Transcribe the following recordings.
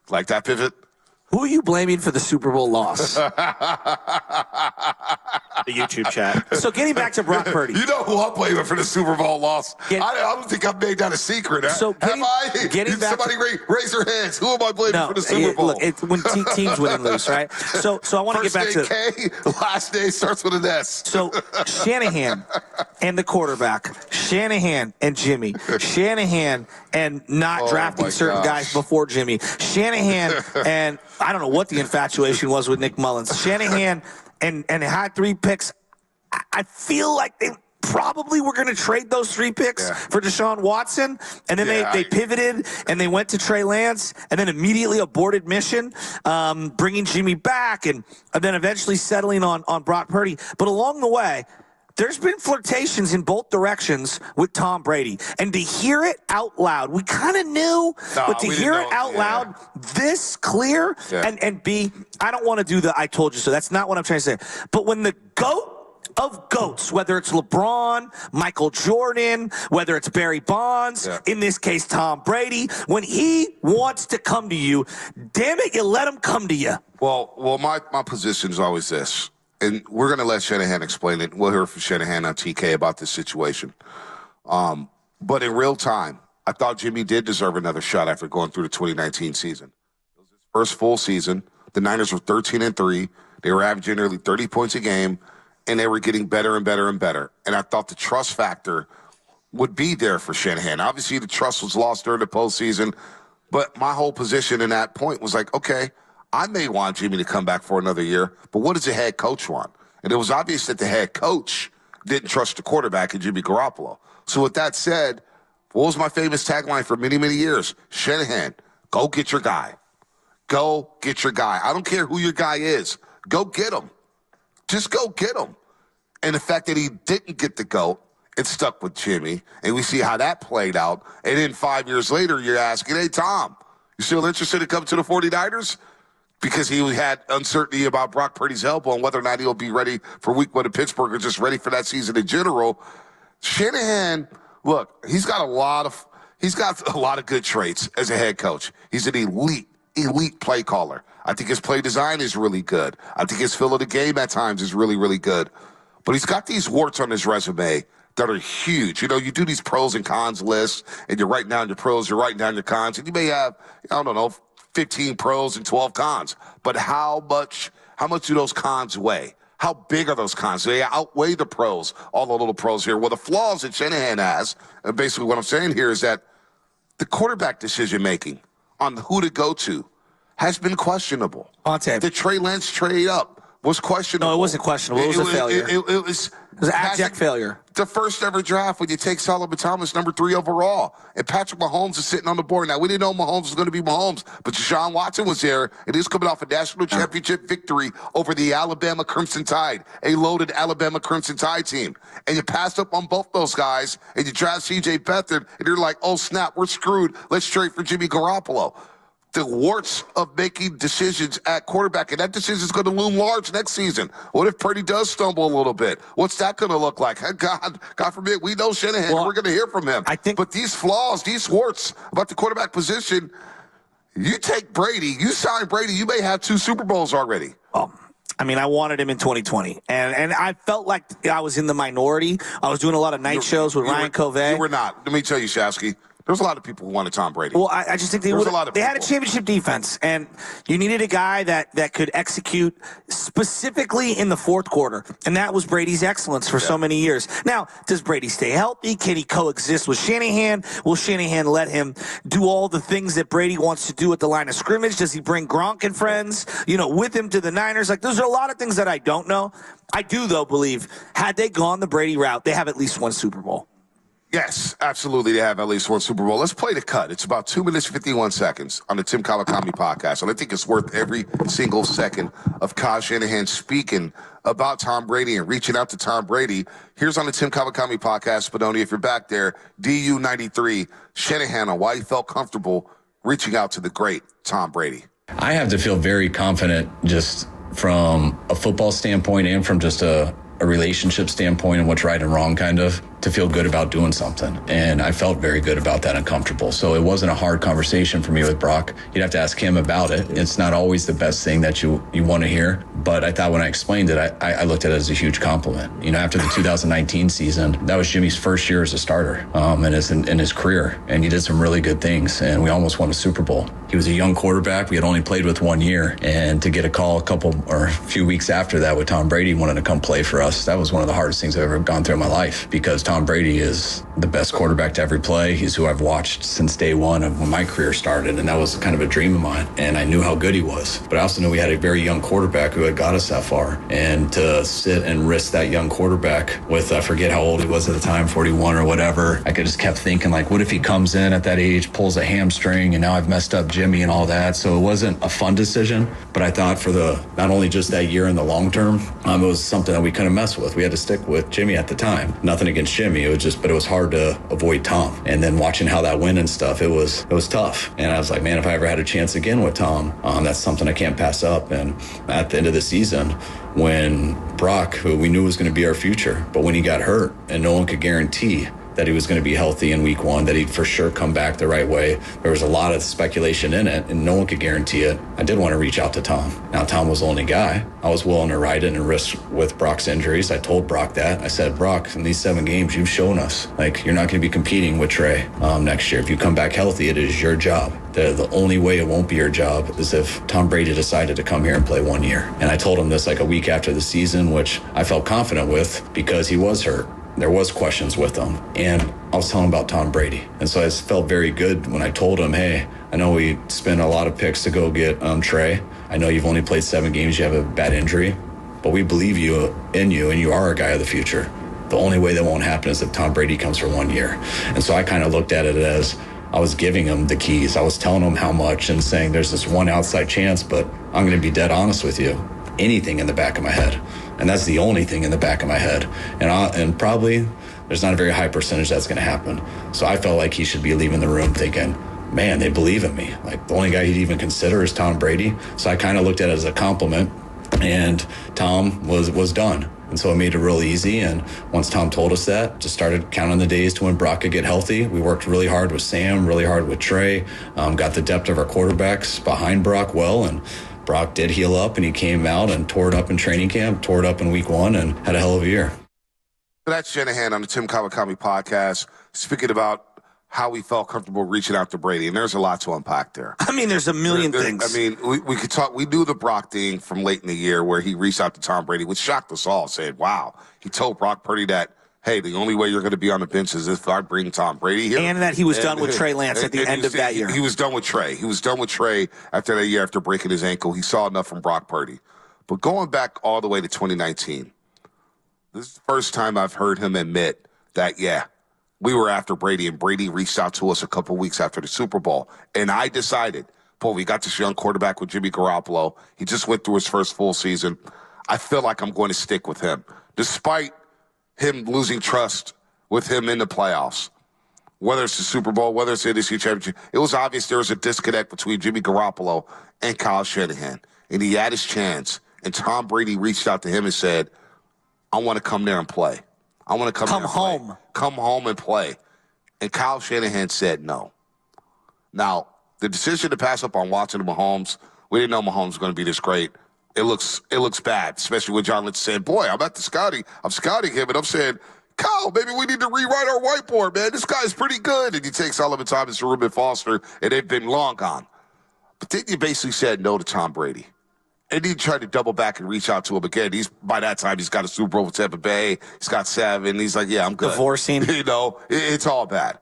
Like that pivot? Who are you blaming for the Super Bowl loss? The YouTube chat. So getting back to Brock Purdy. You know who I'm blaming for the Super Bowl loss? I don't think I've made that a secret. So have I? Somebody raise their hands. Who am I blaming for the Super Bowl? Look, it's when teams win and lose, right? So I want to get back to K, last day starts with an S. So Shanahan and the quarterback, Shanahan and Jimmy, Shanahan and not drafting certain guys before Jimmy, Shanahan and I don't know what the infatuation was with Nick Mullins, Shanahan and had 3 picks. I feel like they probably were going to trade those 3 picks for Deshaun Watson, and then they pivoted and they went to Trey Lance, and then immediately aborted mission, bringing Jimmy back, and then eventually settling on Brock Purdy. But along the way, there's been flirtations in both directions with Tom Brady. And to hear it out loud, we kind of knew, but to hear it out loud this clear, and B, I don't want to do the I told you so. That's not what I'm trying to say. But when the GOAT of GOATs, whether it's LeBron, Michael Jordan, whether it's Barry Bonds, in this case Tom Brady, when he wants to come to you, damn it, you let him come to you. Well, my position is always this. And we're going to let Shanahan explain it. We'll hear from Shanahan on TK about this situation. But in real time, I thought Jimmy did deserve another shot after going through the 2019 season. It was his first full season. The Niners were 13-3. They were averaging nearly 30 points a game, and they were getting better and better and better. And I thought the trust factor would be there for Shanahan. Obviously, the trust was lost during the postseason, but my whole position in that point was like, okay, I may want Jimmy to come back for another year, but what does the head coach want? And it was obvious that the head coach didn't trust the quarterback in Jimmy Garoppolo. So with that said, what was my famous tagline for many, many years? Shanahan, go get your guy. Go get your guy. I don't care who your guy is. Go get him. Just go get him. And the fact that he didn't get the GOAT and stuck with Jimmy, and we see how that played out, and then 5 years later you're asking, hey, Tom, you still interested in coming to the 49ers? Because he had uncertainty about Brock Purdy's elbow and whether or not he'll be ready for week 1 in Pittsburgh or just ready for that season in general. Shanahan, look, he's got a lot of good traits as a head coach. He's an elite play caller. I think his play design is really good. I think his feel of the game at times is really, really good. But he's got these warts on his resume that are huge. You know, you do these pros and cons lists, and you're writing down your pros, you're writing down your cons, and you may have, I don't know, 15 pros and 12 cons. But how much do those cons weigh? How big are those cons? Do they outweigh the pros, all the little pros here? Well, the flaws that Shanahan has, and basically what I'm saying here is that the quarterback decision-making on who to go to has been questionable. The Trey Lance trade up was questionable. No, it wasn't questionable. It was a failure. It was an abject failure. The first ever draft when you take Solomon Thomas, number 3 overall, and Patrick Mahomes is sitting on the board. Now, we didn't know Mahomes was going to be Mahomes, but Deshaun Watson was there, and he's coming off a national championship victory over the Alabama Crimson Tide, a loaded Alabama Crimson Tide team. And you passed up on both those guys, and you draft C.J. Beathard, and you're like, oh, snap, we're screwed. Let's trade for Jimmy Garoppolo. The warts of making decisions at quarterback, and that decision is going to loom large next season. What if Purdy does stumble a little bit? What's that going to look like? God forbid, we know Shanahan. We're going to hear from him. But these flaws, these warts about the quarterback position, you take Brady, you sign Brady, you may have 2 Super Bowls already. I mean, I wanted him in 2020, and I felt like I was in the minority. I was doing a lot of night shows with Ryan Covey. You were not. Let me tell you, Shasky. There's a lot of people who wanted Tom Brady. Well, I just think they had a championship defense, and you needed a guy that could execute specifically in the fourth quarter, and that was Brady's excellence for so many years. Now, does Brady stay healthy? Can he coexist with Shanahan? Will Shanahan let him do all the things that Brady wants to do at the line of scrimmage? Does he bring Gronk and friends, with him to the Niners? Like, those are a lot of things that I don't know. I do, though, believe had they gone the Brady route, they have at least 1 Super Bowl. Yes, absolutely. They have at least 1 Super Bowl. Let's play the cut. It's about 2 minutes, 51 seconds on the Tim Kawakami podcast. And I think it's worth every single second of Kyle Shanahan speaking about Tom Brady and reaching out to Tom Brady. Here's on the Tim Kawakami podcast, Spinoni, if you're back there, DU93, Shanahan on why he felt comfortable reaching out to the great Tom Brady. I have to feel very confident just from a football standpoint and from just a relationship standpoint and what's right and wrong, kind of, to feel good about doing something. And I felt very good about that and comfortable. So it wasn't a hard conversation for me with Brock. You'd have to ask him about it. It's not always the best thing that you want to hear. But I thought when I explained it, I looked at it as a huge compliment. You know, after the 2019 season, that was Jimmy's first year as a starter in his career. And he did some really good things. And we almost won a Super Bowl. He was a young quarterback. We had only played with 1 year. And to get a call a few weeks after that with Tom Brady wanting to come play for us, that was one of the hardest things I've ever gone through in my life, because Tom Brady is the best quarterback to ever play. He's who I've watched since day one of when my career started, and that was kind of a dream of mine. And I knew how good he was. But I also knew we had a very young quarterback who had got us that far. And to sit and risk that young quarterback with, I forget how old he was at the time, 41 or whatever, I just kept thinking, like, what if he comes in at that age, pulls a hamstring, and now I've messed up Jimmy and all that. So it wasn't a fun decision, but I thought for not only just that year in the long term, it was something that we couldn't mess with. We had to stick with Jimmy at the time. Nothing against Jimmy, but it was hard to avoid Tom. And then watching how that went and stuff, it was tough. And I was like, man, if I ever had a chance again with Tom, that's something I can't pass up. And at the end of the season, when Brock, who we knew was going to be our future, but when he got hurt and no one could guarantee that he was going to be healthy in week 1, that he'd for sure come back the right way. There was a lot of speculation in it, and no one could guarantee it. I did want to reach out to Tom. Now, Tom was the only guy. I was willing to ride it and risk with Brock's injuries. I told Brock that. I said, Brock, in these 7 games, you've shown us, like, you're not going to be competing with Trey next year. If you come back healthy, it is your job. The only way it won't be your job is if Tom Brady decided to come here and play 1 year. And I told him this like a week after the season, which I felt confident with because he was hurt. There was questions with him, and I was telling him about Tom Brady. And so I felt very good when I told him, hey, I know we spent a lot of picks to go get Trey. I know you've only played 7 games, you have a bad injury, but we believe in you, and you are a guy of the future. The only way that won't happen is if Tom Brady comes for 1 year. And so I kind of looked at it as I was giving him the keys. I was telling him how much and saying there's this one outside chance, but I'm going to be dead honest with you. Anything in the back of my head. And that's the only thing in the back of my head. And probably there's not a very high percentage that's going to happen. So I felt like he should be leaving the room thinking, man, they believe in me. Like, the only guy he'd even consider is Tom Brady. So I kind of looked at it as a compliment. And Tom was done. And so it made it real easy. And once Tom told us that, just started counting the days to when Brock could get healthy. We worked really hard with Sam, really hard with Trey, got the depth of our quarterbacks behind Brock well. And Brock did heal up, and he came out and tore it up in training camp, tore it up in week 1, and had a hell of a year. That's Shanahan on the Tim Kawakami podcast, speaking about how he felt comfortable reaching out to Brady. And there's a lot to unpack there. I mean, there's a million things. I mean, we could talk. We knew the Brock thing from late in the year where he reached out to Tom Brady, which shocked us all, saying, wow, he told Brock Purdy that, hey, the only way you're going to be on the bench is if I bring Tom Brady here. And that he was done with Trey Lance at the end of that year. He was done with Trey. He was done with Trey after that year after breaking his ankle. He saw enough from Brock Purdy. But going back all the way to 2019, this is the first time I've heard him admit that, yeah, we were after Brady, and Brady reached out to us a couple weeks after the Super Bowl. And I decided, boy, we got this young quarterback with Jimmy Garoppolo. He just went through his first full season. I feel like I'm going to stick with him, despite him losing trust with him in the playoffs. Whether it's the Super Bowl, whether it's the NFC Championship, it was obvious there was a disconnect between Jimmy Garoppolo and Kyle Shanahan. And he had his chance, and Tom Brady reached out to him and said, I want to come there and play. I want to come home. Come home and play. And Kyle Shanahan said no. Now, the decision to pass up on Watson and Mahomes, we didn't know Mahomes was going to be this great. It looks bad, especially with John Lynch saying, boy, I'm scouting him, and I'm saying, Kyle, maybe we need to rewrite our whiteboard, man. This guy's pretty good. And he takes Sullivan Thomas and Reuben Foster, and they've been long gone. But then you basically said no to Tom Brady. And he tried to double back and reach out to him again. By that time, he's got a Super Bowl with Tampa Bay. He's got 7. He's like, yeah, I'm good. Divorcing. It's all bad.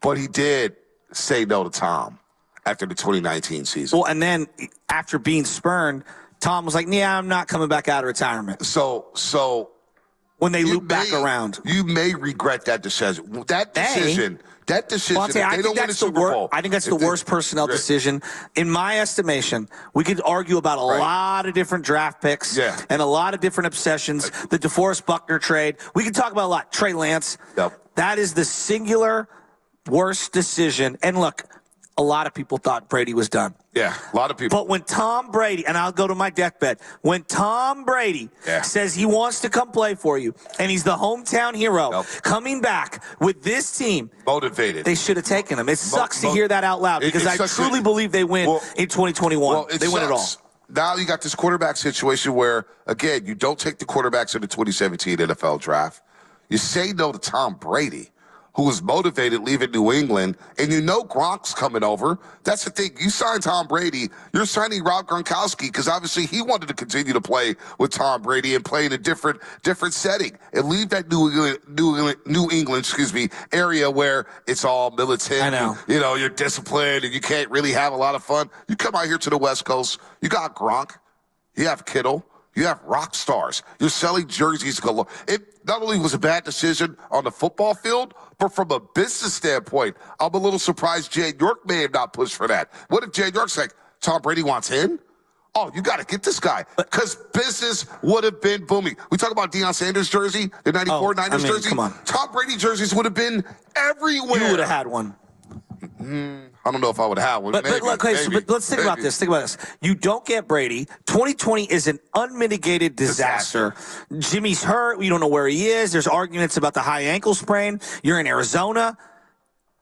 But he did say no to Tom after the 2019 season. Well, and then after being spurned, Tom was like, yeah, I'm not coming back out of retirement. So when they loop back around. You may regret that decision. That decision, well, if they don't win the Super Bowl. I think that's the worst personnel decision. In my estimation, we could argue about a lot of different draft picks and a lot of different obsessions. The DeForest Buckner trade. We could talk about a lot. Trey Lance. Yep. That is the singular worst decision. And look, a lot of people thought Brady was done. Yeah, a lot of people. But when Tom Brady, and I'll go to my deathbed, when Tom Brady says he wants to come play for you, and he's the hometown hero, coming back with this team, motivated, they should have taken him. It sucks to hear that out loud because I truly believe they win in 2021. They win it all. Now you got this quarterback situation where, again, you don't take the quarterbacks in the 2017 NFL draft. You say no to Tom Brady, who was motivated leaving New England, and you know Gronk's coming over. That's the thing. You sign Tom Brady, you're signing Rob Gronkowski because obviously he wanted to continue to play with Tom Brady and play in a different setting and leave that New England area where it's all militant. I know. You know, you're disciplined and you can't really have a lot of fun. You come out here to the West Coast, you got Gronk, you have Kittle, you have rock stars. You're selling jerseys galore. It not only was a bad decision on the football field, but from a business standpoint, I'm a little surprised Jay York may have not pushed for that. What if Jay York's like, Tom Brady wants in? Oh, you got to get this guy because business would have been booming. We talk about Deion Sanders' jersey, the 94 Niners jersey. Come on. Tom Brady jerseys would have been everywhere. You would have had one. I don't know if I would have one. But let's think about this. Think about this. You don't get Brady. 2020 is an unmitigated disaster. Jimmy's hurt. You don't know where he is. There's arguments about the high ankle sprain. You're in Arizona.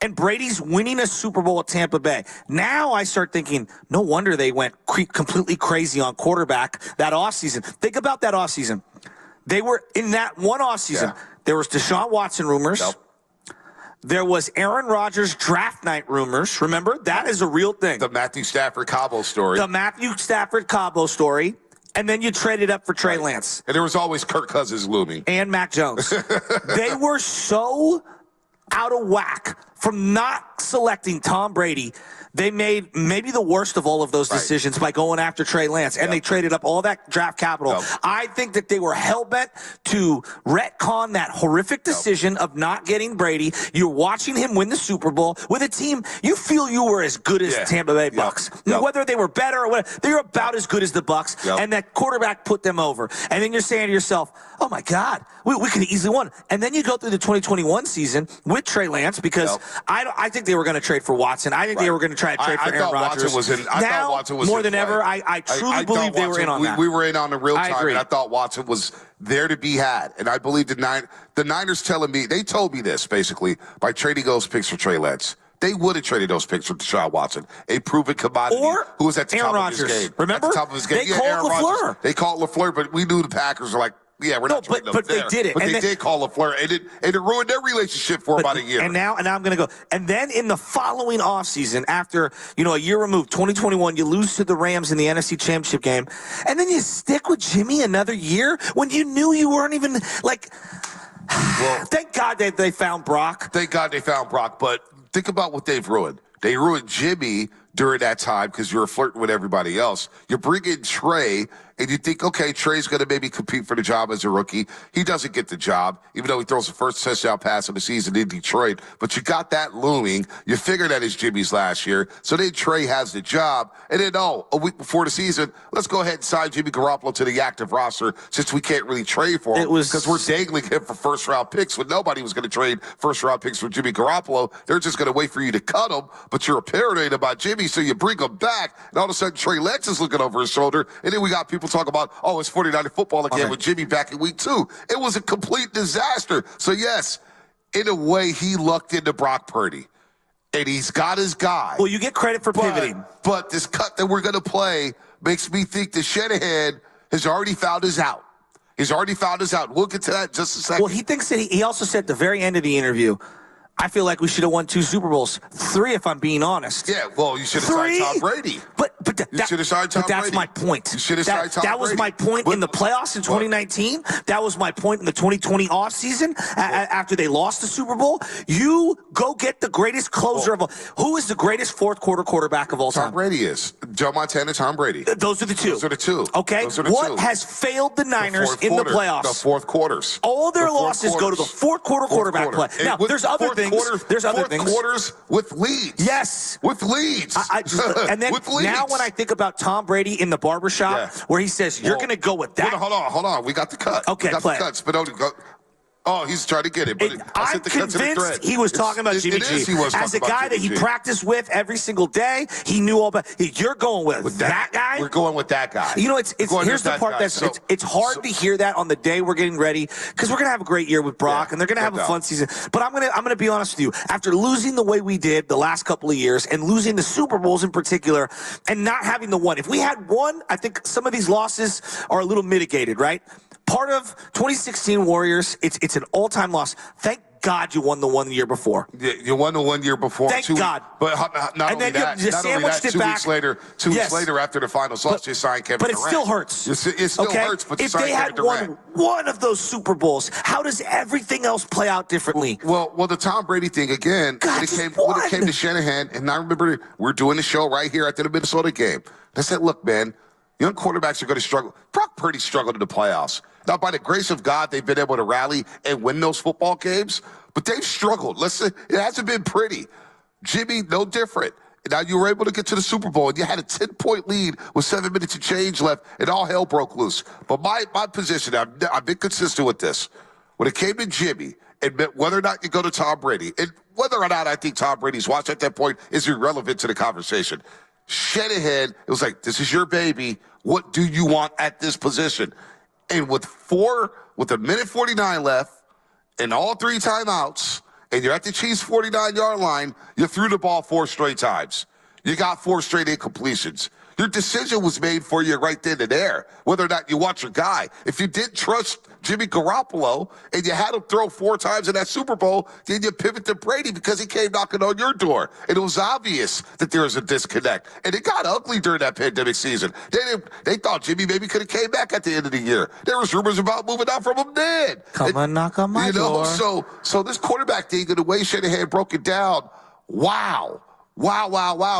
And Brady's winning a Super Bowl at Tampa Bay. Now I start thinking, no wonder they went completely crazy on quarterback that offseason. Think about that offseason. They were in that one offseason. Yeah. There was Deshaun Watson rumors. Yep. There was Aaron Rodgers draft night rumors. Remember? That is a real thing. The Matthew Stafford-Cabo story. The Matthew Stafford-Cabo story. And then you traded up for Trey Lance. And there was always Kirk Cousins looming. And Mac Jones. They were so out of whack from not selecting Tom Brady. They made maybe the worst of all of those decisions by going after Trey Lance, and they traded up all that draft capital. I think that they were hell-bent to retcon that horrific decision of not getting Brady. You're watching him win the Super Bowl with a team you feel you were as good as Tampa Bay Bucks. Whether they were better or whatever, they were about as good as the Bucks, and that quarterback put them over. And then you're saying to yourself, oh, my God, we could have easily won. And then you go through the 2021 season with Trey Lance because I think they were going to trade for Watson. I think they were going to try to trade for Aaron Rodgers. I thought Watson was more than ever. I truly believe they were in on that. We were in on the real time, and I thought Watson was there to be had. And I believe the Niners they told me this, basically, by trading those picks for Trey Lance. They would have traded those picks for Deshaun Watson, a proven commodity who was at the top of his game. Remember? At the top of his game. They called LaFleur. They called LaFleur, but we knew the Packers were like, yeah, we're not trading them there. They did it. But they did call LaFleur, and it ruined their relationship for about a year. And now I'm going to go. And then in the following offseason, after, a year removed, 2021, you lose to the Rams in the NFC Championship game. And then you stick with Jimmy another year when you knew you weren't even, thank God that they found Brock. Thank God they found Brock. But think about what they've ruined. They ruined Jimmy during that time because you were flirting with everybody else. You bring in Trey, and you think, okay, Trey's going to maybe compete for the job as a rookie. He doesn't get the job, even though he throws the first touchdown pass of the season in Detroit. But you got that looming. You figure that is Jimmy's last year. So then Trey has the job. And then, a week before the season, let's go ahead and sign Jimmy Garoppolo to the active roster since we can't really trade for him. Because we're dangling him for first-round picks when nobody was going to trade first-round picks for Jimmy Garoppolo. They're just going to wait for you to cut him, but you're paranoid about Jimmy, so you bring him back, and all of a sudden Trey Lance is looking over his shoulder, and then we got people talking about, it's 49er football again with Jimmy back in week 2. It was a complete disaster. So, yes, in a way, he lucked into Brock Purdy, and he's got his guy. Well, you get credit for pivoting. But this cut that we're going to play makes me think that Shanahan has already found his out. He's already found his out. We'll get to that in just a second. Well, he thinks that he also said at the very end of the interview, I feel like we should have won 2 Super Bowls. 3, if I'm being honest. Yeah, well, you should have signed Tom Brady. You should have signed Tom Brady. That's my point. You should have signed Tom Brady. That was my point in the playoffs in 2019. That was my point in the 2020 offseason after they lost the Super Bowl. You go get the greatest closer of all. Who is the greatest fourth-quarter quarterback of all time? Tom Brady is. Joe Montana, Tom Brady. Those are the two. Those are the two. Okay? What has failed the Niners in the playoffs? The fourth quarters. All their losses go to the fourth-quarter quarterback play. Now, there's other things. There's other things. Quarters with leads. Yes. With leads. And then now when I think about Tom Brady in the barbershop where he says, you're going to go with that. Hold on. We got the cut. Okay, we got play the cut. Spinoni, go. Oh, he's trying to get it. But I'm convinced he was talking about Jimmy G. As a guy that he practiced with every single day, he knew all about. You're going with that guy? We're going with that guy. You know, here's the part it's hard to hear that on the day we're getting ready, because we're going to have a great year with Brock, and they're going to have a fun season. But I'm going to be honest with you. After losing the way we did the last couple of years, and losing the Super Bowls in particular, and not having the one, if we had one, I think some of these losses are a little mitigated, right? Part of 2016 Warriors, it's an all-time loss. Thank God you won the 1 year before. Yeah, you won the 1 year before. Thank God. But not only that, 2 weeks later, 2 weeks later after the finals loss, you signed Kevin Durant. But it still hurts. It still hurts, but if they had won one of those Super Bowls, how does everything else play out differently? Well, the Tom Brady thing, again, when it came to Shanahan, and I remember we're doing the show right here after the Minnesota game. I said, look, man, young quarterbacks are going to struggle. Brock Purdy struggled in the playoffs. Now, by the grace of God, they've been able to rally and win those football games, but they've struggled. Listen, it hasn't been pretty. Jimmy, no different. Now, you were able to get to the Super Bowl, and you had a 10-point lead with 7 minutes of change left, and all hell broke loose. But my position, I've been consistent with this. When it came to Jimmy, and whether or not you go to Tom Brady, and whether or not I think Tom Brady's watch at that point is irrelevant to the conversation. Shanahan, it was like, this is your baby. What do you want at this position? And with a minute 49 left and all 3 timeouts, and you're at the Chiefs' 49-yard line, you threw the ball 4 straight times. You got 4 straight incompletions. Your decision was made for you right then and there, whether or not you want your guy. If you didn't trust Jimmy Garoppolo and you had him throw 4 times in that Super Bowl, then you pivot to Brady because he came knocking on your door. And it was obvious that there was a disconnect. And it got ugly during that pandemic season. They thought Jimmy maybe could have came back at the end of the year. There was rumors about moving out from him then. Come and knock on my door. So this quarterback thing, and the way Shanahan broke it down, wow.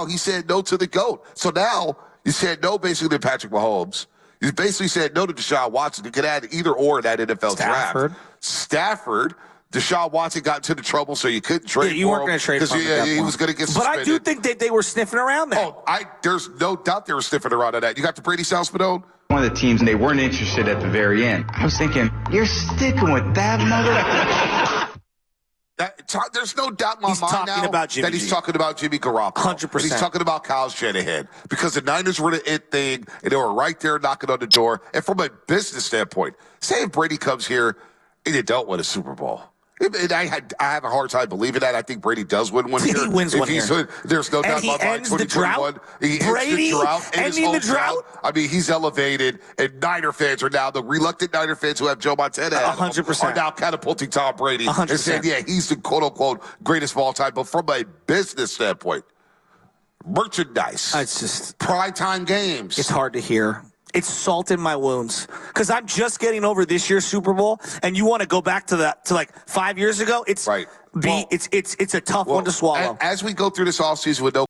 He said no to the GOAT. So now you said no basically to Patrick Mahomes. You basically said no to Deshaun Watson. You could add either or in that NFL draft. Stafford. Deshaun Watson got into the trouble, so you couldn't trade for him. You weren't going to trade for him. He was going to get suspended. But I do think that they were sniffing around that. There's no doubt they were sniffing around on that. You got the Brady South Spadone? One of the teams, and they weren't interested at the very end. I was thinking, you're sticking with that mother. There's no doubt in my mind now that he's talking about Jimmy Garoppolo. 100%. He's talking about Kyle Shanahan because the Niners were the it thing, and they were right there knocking on the door. And from a business standpoint, say if Brady comes here and they don't win a Super Bowl. And I have a hard time believing that. I think Brady does win one here. He wins one here. There's no doubt about ends the drought. Brady ending the drought. I mean, he's elevated, and Niner fans are now, the reluctant Niner fans who have Joe Montana 100%. are now catapulting Tom Brady 100%. and saying, yeah, he's the quote-unquote greatest of all time. But from a business standpoint, merchandise, it's just primetime games. It's hard to hear. It's salt in my wounds because I'm just getting over this year's Super Bowl, and you want to go back to like 5 years ago. It's right. It's a tough one to swallow. As we go through this offseason with no